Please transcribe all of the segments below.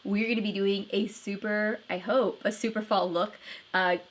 we're going to be doing a super, I hope, a super fall look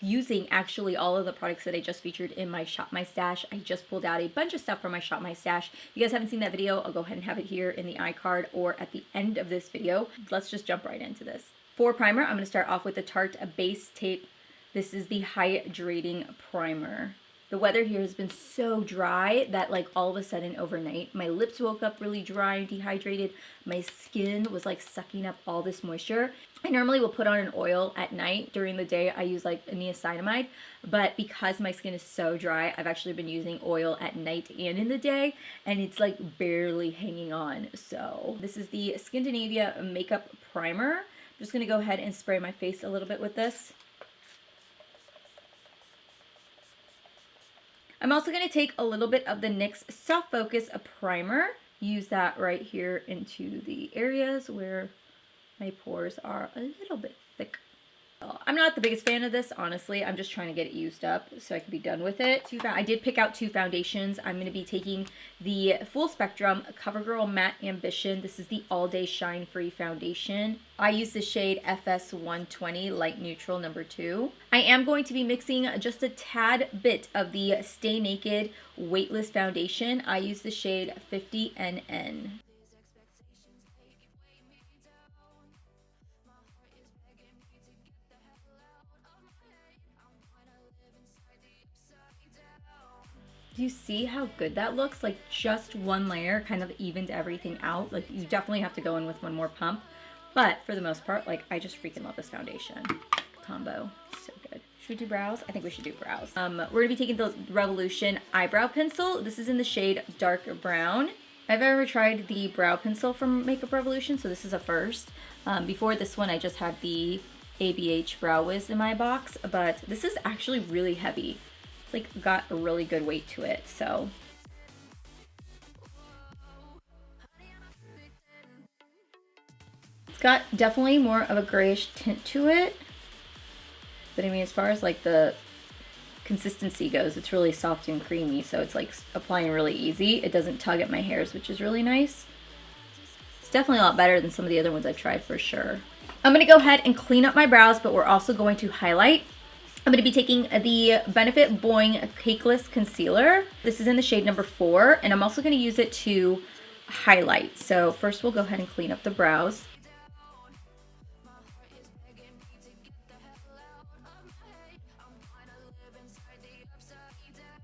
using actually all of the products that I just featured in my Shop My Stash. I just pulled out a bunch of stuff from my Shop My Stash. If you guys haven't seen that video, I'll go ahead and have it here in the iCard or at the end of this video. Let's just jump right into this. For primer, I'm going to start off with the Tarte Base Tape. This is the Hydrating Primer. The weather here has been so dry that like all of a sudden overnight, my lips woke up really dry and dehydrated. My skin was like sucking up all this moisture. I normally will put on an oil at night. During the day, I use like a niacinamide, but because my skin is so dry, I've actually been using oil at night and in the day, and it's like barely hanging on. So this is the Scandinavia Makeup Primer. I'm just gonna go ahead and spray my face a little bit with this. I'm also going to take a little bit of the NYX Soft Focus Primer, use that right here into the areas where my pores are a little bit thick. I'm not the biggest fan of this, honestly. I'm just trying to get it used up so I can be done with it. I did pick out two foundations. I'm going to be taking the Full Spectrum CoverGirl Matte Ambition. This is the All Day Shine Free Foundation. I use the shade FS120 Light Neutral number 2. I am going to be mixing just a tad bit of the Stay Naked Weightless Foundation. I use the shade 50NN. Do you see how good that looks? Like just one layer kind of evened everything out. Like you definitely have to go in with one more pump. But for the most part, like I just freaking love this foundation combo. So good. Should we do brows? I think we should do brows. We're gonna be taking the Revolution Eyebrow Pencil. This is in the shade Dark Brown. I've ever tried the brow pencil from Makeup Revolution, so this is a first. Before this one, I just had the ABH Brow Wiz in my box, but this is actually really heavy. Like got a really good weight to it, so it's got definitely more of a grayish tint to it, but I mean as far as like the consistency goes, it's really soft and creamy, so it's like applying really easy. It doesn't tug at my hairs, which is really nice. It's definitely a lot better than some of the other ones I've tried for sure. I'm gonna go ahead and clean up my brows, but we're also going to highlight. I'm going to be taking the Benefit Boing Cakeless Concealer. This is in the shade number 4, and I'm also going to use it to highlight. So first we'll go ahead and clean up the brows.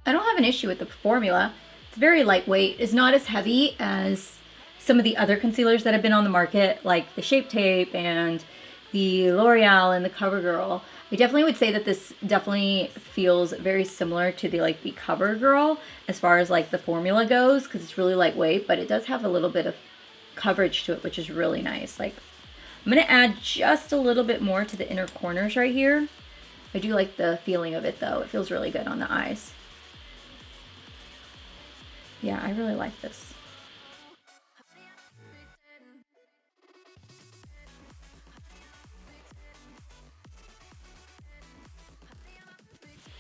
I don't have an issue with the formula. It's very lightweight. It's not as heavy as some of the other concealers that have been on the market, like the Shape Tape and the L'Oreal and the CoverGirl. I definitely would say that this definitely feels very similar to the CoverGirl as far as like the formula goes, because it's really lightweight, but it does have a little bit of coverage to it, which is really nice. Like I'm gonna add just a little bit more to the inner corners right here. I do like the feeling of it though. It feels really good on the eyes. Yeah, I really like this.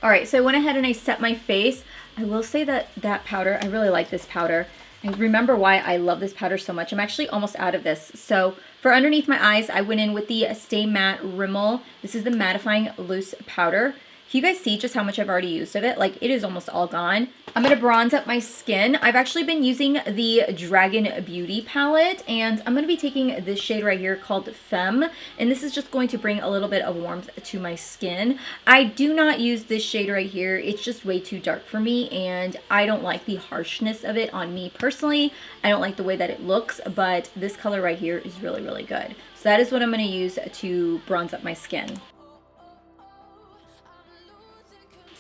All right, so I went ahead and I set my face. I will say that that powder, I really like this powder. I remember why I love this powder so much. I'm actually almost out of this. So for underneath my eyes, I went in with the Stay Matte Rimmel. This is the mattifying loose powder. Can you guys see just how much I've already used of it? Like it is almost all gone. I'm gonna bronze up my skin. I've actually been using the Dragon Beauty palette, and I'm gonna be taking this shade right here called Femme, and this is just going to bring a little bit of warmth to my skin. I do not use this shade right here. It's just way too dark for me, and I don't like the harshness of it on me personally. I don't like the way that it looks, but this color right here is really, really good. So that is what I'm gonna use to bronze up my skin.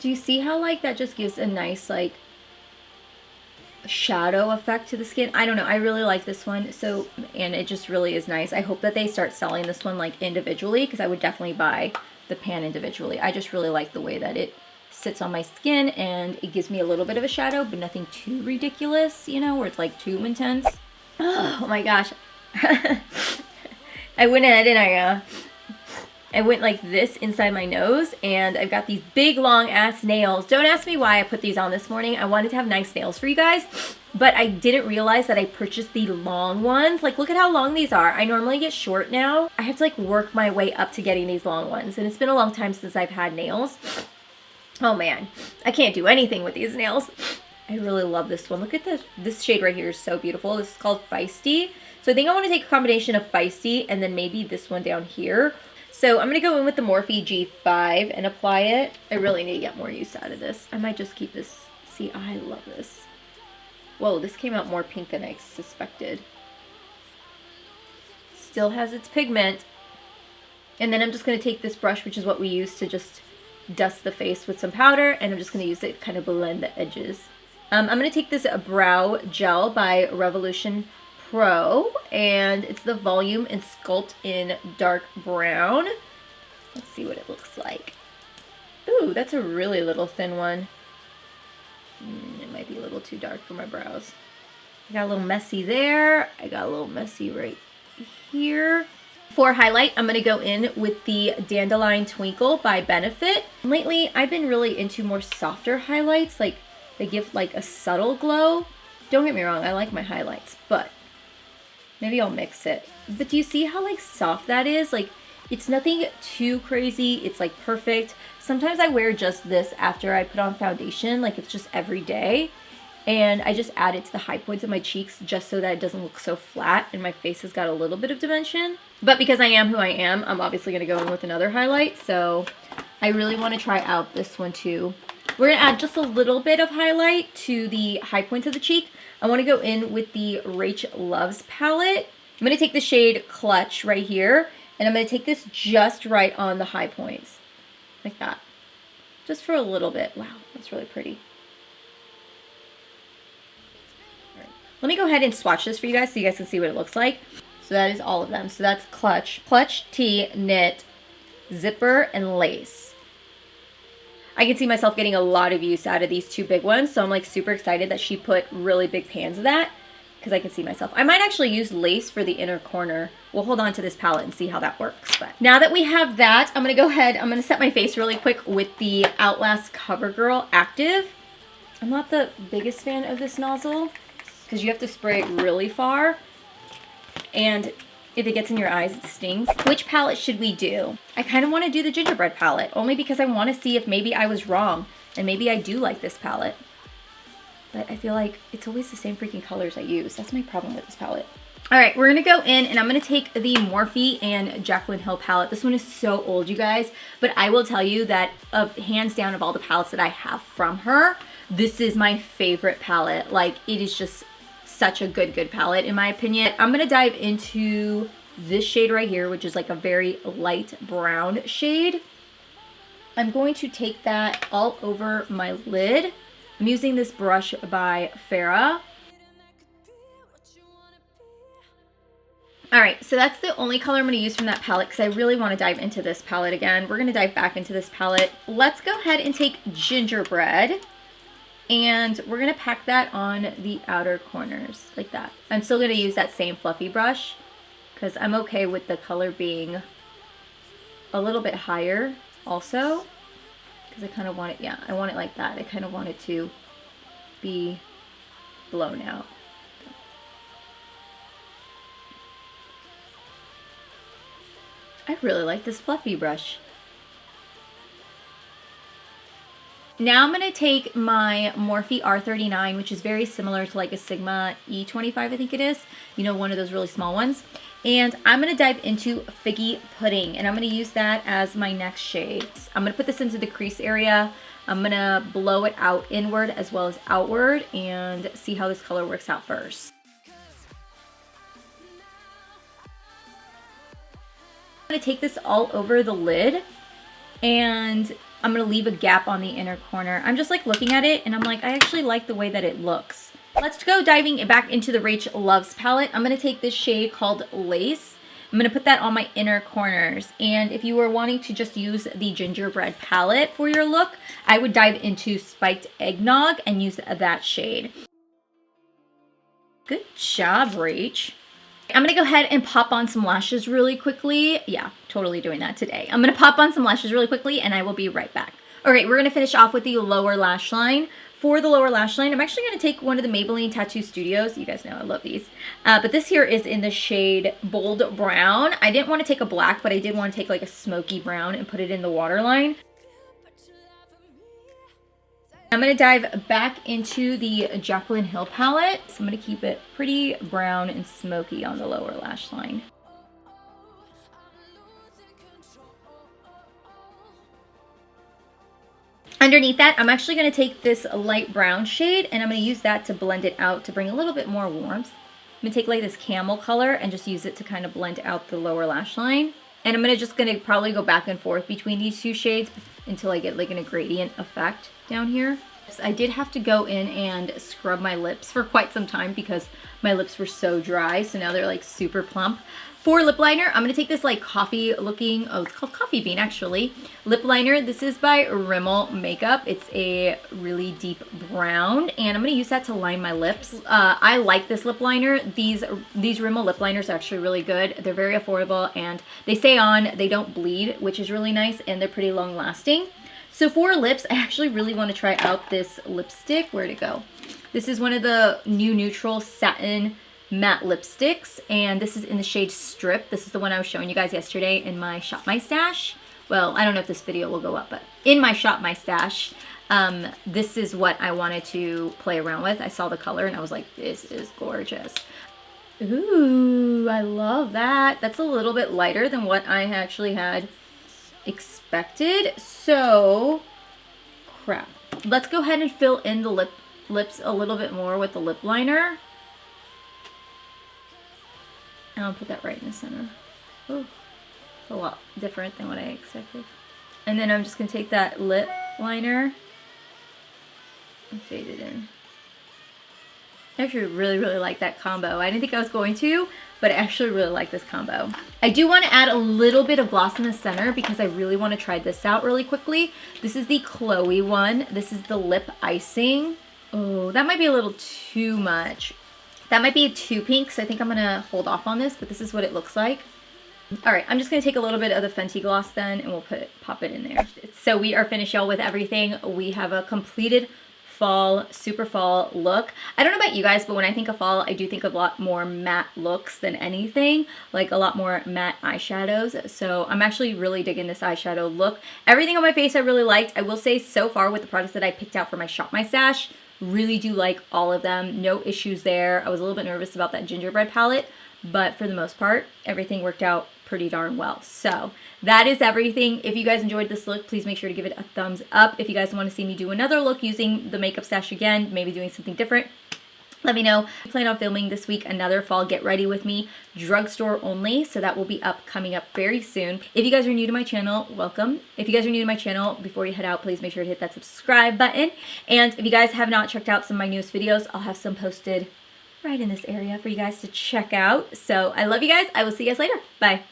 Do you see how like that just gives a nice like shadow effect to the skin? I don't know, I really like this one. So, and it just really is nice. I hope that they start selling this one like individually, because I would definitely buy the pan individually. I just really like the way that it sits on my skin, and it gives me a little bit of a shadow, but nothing too ridiculous, you know, where it's like too intense. Oh my gosh. I went ahead and I went like this inside my nose, and I've got these big long ass nails. Don't ask me why I put these on this morning. I wanted to have nice nails for you guys, but I didn't realize that I purchased the long ones. Like, look at how long these are. I normally get short now. I have to like work my way up to getting these long ones, and it's been a long time since I've had nails. Oh man, I can't do anything with these nails. I really love this one. Look at this shade right here is so beautiful. This is called Feisty. So I think I want to take a combination of Feisty and then maybe this one down here. So I'm going to go in with the Morphe G5 and apply it. I really need to get more use out of this. I might just keep this. See, I love this. Whoa, this came out more pink than I suspected. Still has its pigment. And then I'm just going to take this brush, which is what we use to just dust the face with some powder, and I'm just going to use it to kind of blend the edges. I'm going to take this brow gel by Revolution Pro, and it's the Volume and Sculpt in dark brown. Let's see what it looks like. Ooh, that's a really little thin one. It might be a little too dark for my brows. I got a little messy there. I got a little messy right here. For highlight, I'm going to go in with the Dandelion Twinkle by Benefit. Lately, I've been really into more softer highlights. Like, they give like a subtle glow. Don't get me wrong, I like my highlights, but maybe I'll mix it. But do you see how like soft that is? Like, it's nothing too crazy. It's like perfect. Sometimes I wear just this after I put on foundation. Like, it's just every day. And I just add it to the high points of my cheeks just so that it doesn't look so flat and my face has got a little bit of dimension. But because I am who I am, I'm obviously going to go in with another highlight. So I really want to try out this one too. We're going to add just a little bit of highlight to the high points of the cheek. I want to go in with the Rach Loves palette. I'm going to take the shade Clutch right here. And I'm going to take this just right on the high points. Like that. Just for a little bit. Wow, that's really pretty. Let me go ahead and swatch this for you guys so you guys can see what it looks like. So that is all of them. So that's Clutch, Tee, Knit, Zipper, and Lace. I can see myself getting a lot of use out of these two big ones. So I'm like super excited that she put really big pans of that because I can see myself. I might actually use Lace for the inner corner. We'll hold on to this palette and see how that works. But now that we have that, I'm going to go ahead. I'm going to set my face really quick with the Outlast CoverGirl Active. I'm not the biggest fan of this nozzle, because you have to spray it really far, and if it gets in your eyes, it stings. Which palette should we do? I kind of want to do the Gingerbread palette, only because I want to see if maybe I was wrong, and maybe I do like this palette. But I feel like it's always the same freaking colors I use. That's my problem with this palette. All right, we're going to go in, and I'm going to take the Morphe and Jaclyn Hill palette. This one is so old, you guys, but I will tell you that hands down of all the palettes that I have from her, this is my favorite palette. Like, it is just such a good palette in my opinion. I'm gonna dive into this shade right here, which is like a very light brown shade. I'm going to take that all over my lid. I'm using this brush by Farrah. All right, so that's the only color I'm gonna use from that palette because I really wanna dive into this palette again. We're gonna dive back into this palette. Let's go ahead and take Gingerbread. And we're going to pack that on the outer corners like that. I'm still going to use that same fluffy brush because I'm okay with the color being a little bit higher also. Because I kind of want it, yeah, I want it like that. I kind of want it to be blown out. I really like this fluffy brush. Now I'm going to take my Morphe R39, which is very similar to like a Sigma E25, I think it is. You know, one of those really small ones. And I'm going to dive into Figgy Pudding, and I'm going to use that as my next shade. I'm going to put this into the crease area. I'm going to blow it out inward as well as outward and see how this color works out first. I'm going to take this all over the lid, and I'm going to leave a gap on the inner corner. I'm just like looking at it and I'm like, I actually like the way that it looks. Let's go diving back into the Rach Loves palette. I'm going to take this shade called Lace. I'm going to put that on my inner corners. And if you were wanting to just use the Gingerbread palette for your look, I would dive into Spiked Eggnog and use that shade. Good job, Rach. I'm going to go ahead and pop on some lashes really quickly. Yeah, totally doing that today. I'm going to pop on some lashes really quickly and I will be right back. All right, we're going to finish off with the lower lash line. For the lower lash line, I'm actually going to take one of the Maybelline Tattoo Studios. You guys know I love these. But this here is in the shade Bold Brown. I didn't want to take a black, but I did want to take like a smoky brown and put it in the waterline. I'm going to dive back into the Jaclyn Hill palette. So I'm going to keep it pretty brown and smoky on the lower lash line. Underneath that, I'm actually going to take this light brown shade and I'm going to use that to blend it out to bring a little bit more warmth. I'm going to take like this camel color and just use it to kind of blend out the lower lash line. And I'm just going to probably go back and forth between these two shades until I get like a gradient effect down here. I did have to go in and scrub my lips for quite some time because my lips were so dry. So now they're like super plump. For lip liner, I'm going to take this like coffee looking, oh, it's called Coffee Bean actually, lip liner. This is by Rimmel Makeup. It's a really deep brown and I'm going to use that to line my lips. I like this lip liner. These Rimmel lip liners are actually really good. They're very affordable and they stay on, they don't bleed, which is really nice, and they're pretty long lasting. So for lips, I actually really want to try out this lipstick. Where'd it go? This is one of the new neutral satin matte lipsticks, and this is in the shade Strip. This is the one I was showing you guys yesterday in my Shop My Stash. Well, I don't know if this video will go up, but in my Shop My Stash, this is what I wanted to play around with. I saw the color and I was like, this is gorgeous. Ooh, I love that. That's a little bit lighter than what I actually had expected. So, crap. Let's go ahead and fill in the lips a little bit more with the lip liner. And I'll put that right in the center. Oh, a lot different than what I expected. And then I'm just going to take that lip liner and fade it in. I actually really like that combo. I didn't think I was going to, but I actually really like this combo. I do want to add a little bit of gloss in the center because I really want to try this out really quickly. This is the Chloe one. This is the lip icing. Oh, that might be a little too much. That might be too pink, so I think I'm going to hold off on this, but this is what it looks like. All right, I'm just going to take a little bit of the Fenty gloss then, and we'll pop it in there. So we are finished, y'all, with everything. We have a completed fall, super fall look. I don't know about you guys, but when I think of fall, I do think of a lot more matte looks than anything, like a lot more matte eyeshadows. So I'm actually really digging this eyeshadow look. Everything on my face I really liked. I will say so far with the products that I picked out for my Shop My Stash, really do like all of them. No issues there. I was a little bit nervous about that Gingerbread palette, but for the most part, everything worked out pretty darn well. So that is everything. If you guys enjoyed this look, please make sure to give it a thumbs up. If you guys want to see me do another look using the makeup stash again, maybe doing something different, let me know. I plan on filming this week another fall Get Ready With Me drugstore only, so that will be coming up very soon. If you guys are new to my channel, welcome. If you guys are new to my channel, before you head out, please make sure to hit that subscribe button. And if you guys have not checked out some of my newest videos, I'll have some posted right in this area for you guys to check out. So I love you guys. I will see you guys later. Bye.